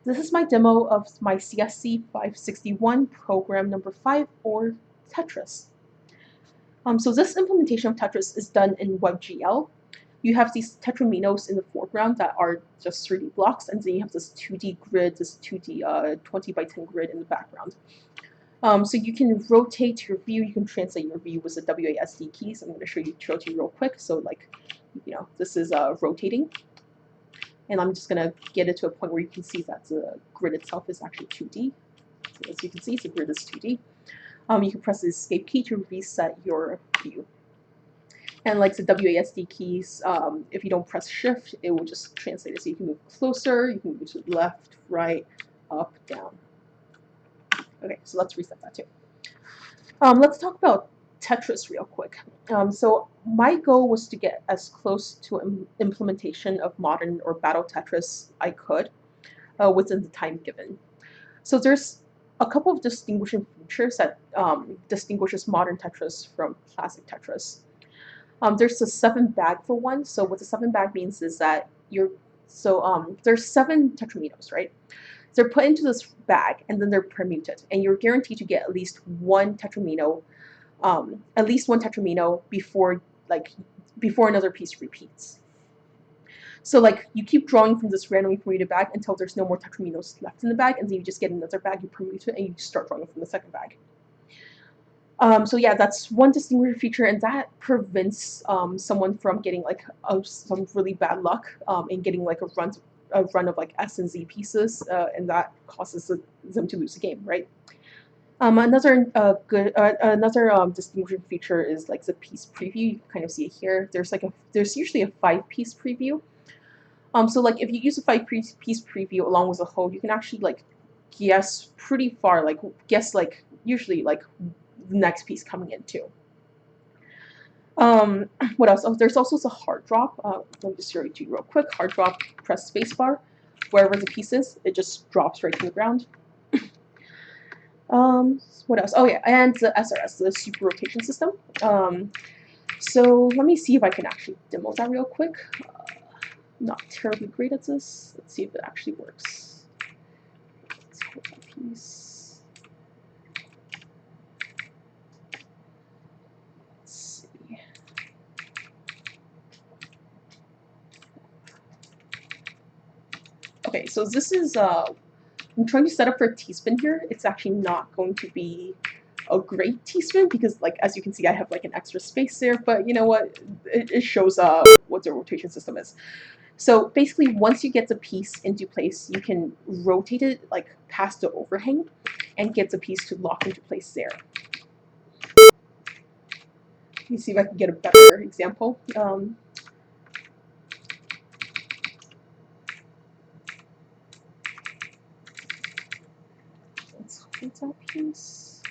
This is my demo of my CSC 561 program number 5, or Tetris. So this implementation of Tetris is done in WebGL. You have these tetraminos in the foreground that are just 3D blocks, and then you have this 2D grid, this 2D 20 by 10 grid in the background. So you can rotate your view, you can translate your view with the WASD keys. I'm going to show you real quick. So this is rotating. And I'm just going to get it to a point where you can see that the grid itself is actually 2D. So as you can see, the grid is 2D. You can press the escape key to reset your view. And like the WASD keys, if you don't press shift, it will just translate it. So you can move closer, you can move to the left, right, up, down. Okay, so let's reset that too. Let's talk about Tetris real quick. So my goal was to get as close to implementation of modern or battle Tetris I could within the time given. So there's a couple of distinguishing features that distinguishes modern Tetris from classic Tetris. There's the 7 bag for one. So what the 7 bag means is that there's 7 tetraminos, right? They're put into this bag and then they're permuted, and you're guaranteed to get at least one tetramino, before another piece repeats. So you keep drawing from this randomly permuted bag until there's no more tetraminos left in the bag, and then you just get another bag, you permute it, and you start drawing from the second bag. So yeah, that's one distinguishing feature, and that prevents someone from getting some really bad luck in getting a run of S and Z pieces, and that causes them to lose the game, right? Another distinguishing feature is the piece preview. You can kind of see it here. There's usually a 5-piece preview. So if you use a 5-piece preview along with a whole, you can actually guess pretty far, usually the next piece coming in too. What else? Oh, there's also the hard drop. Let me just show you real quick. Hard drop, press spacebar. Wherever the piece is, it just drops right to the ground. What else? Oh yeah, and the SRS, the super rotation system. So let me see if I can actually demo that real quick. Not terribly great at this. Let's see if it actually works. Let's hold that piece. Let's see. Okay, so this is I'm trying to set up for a T-spin here. It's actually not going to be a great T-spin because, as you can see, I have an extra space there. But you know what? It shows what the rotation system is. So basically, once you get the piece into place, you can rotate it past the overhang and get the piece to lock into place there. Let me see if I can get a better example. Let's hold that piece.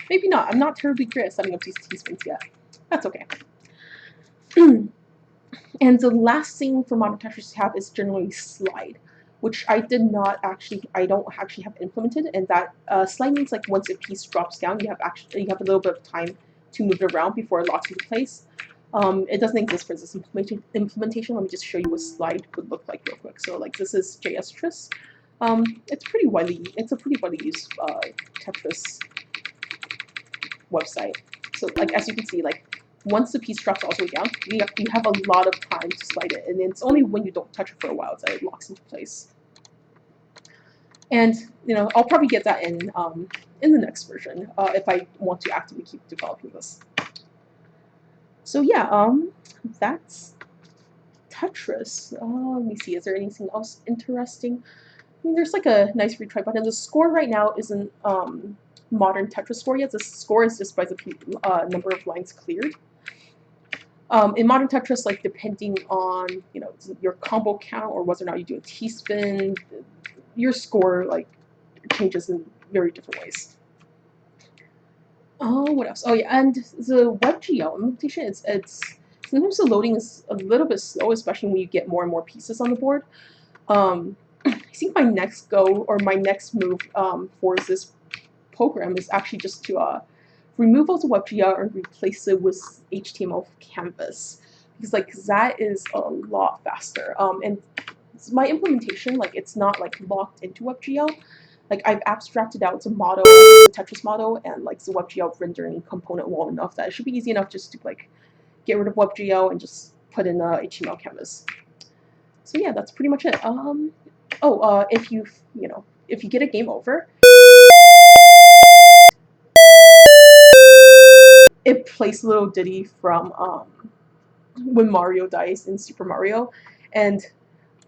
Maybe not. I'm not terribly great at setting up these T-spins yet. That's okay. And the last thing for modern Tetris to have is generally slide, which I don't actually have implemented. And that slide means once a piece drops down, you have a little bit of time to move it around before it locks into place. It doesn't exist for this implementation. Let me just show you what slide would look like real quick. So this is JS-Tris. It's a pretty widely used Tetris website. So as you can see, once the piece drops all the way down, you have a lot of time to slide it, and it's only when you don't touch it for a while that it locks into place. And I'll probably get that in the next version if I want to actively keep developing this. So yeah, that's Tetris. Let me see, is there anything else interesting? I mean, there's a nice retry button. The score right now isn't modern Tetris score yet. The score is just by the number of lines cleared. In modern Tetris, depending on your combo count or whether or not you do a T-spin, your score changes in very different ways. What else? Oh yeah, and the WebGL implementation, it's sometimes the loading is a little bit slow, especially when you get more and more pieces on the board. I think my next move for this program is actually just to remove all the WebGL and replace it with HTML canvas, because like that is a lot faster. And my implementation, like it's not like locked into WebGL. Like I've abstracted out the model, the Tetris model, and like the WebGL rendering component well enough that it should be easy enough just to like get rid of WebGL and just put in a HTML canvas. So yeah, that's pretty much it. If if you get a game over, it plays a little ditty from when Mario dies in Super Mario. And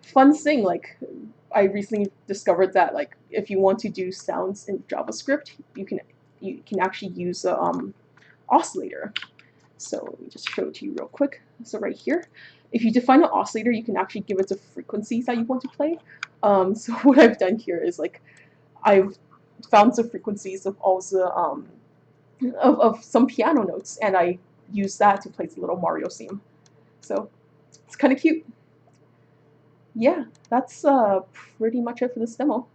fun thing, like I recently discovered that like if you want to do sounds in JavaScript, you can actually use a oscillator. So let me just show it to you real quick. So right here, if you define an oscillator, you can actually give it the frequencies that you want to play. So what I've done here is like I've found the frequencies of all the of some piano notes, and I use that to play the little Mario theme. So it's kind of cute. Yeah, that's pretty much it for this demo.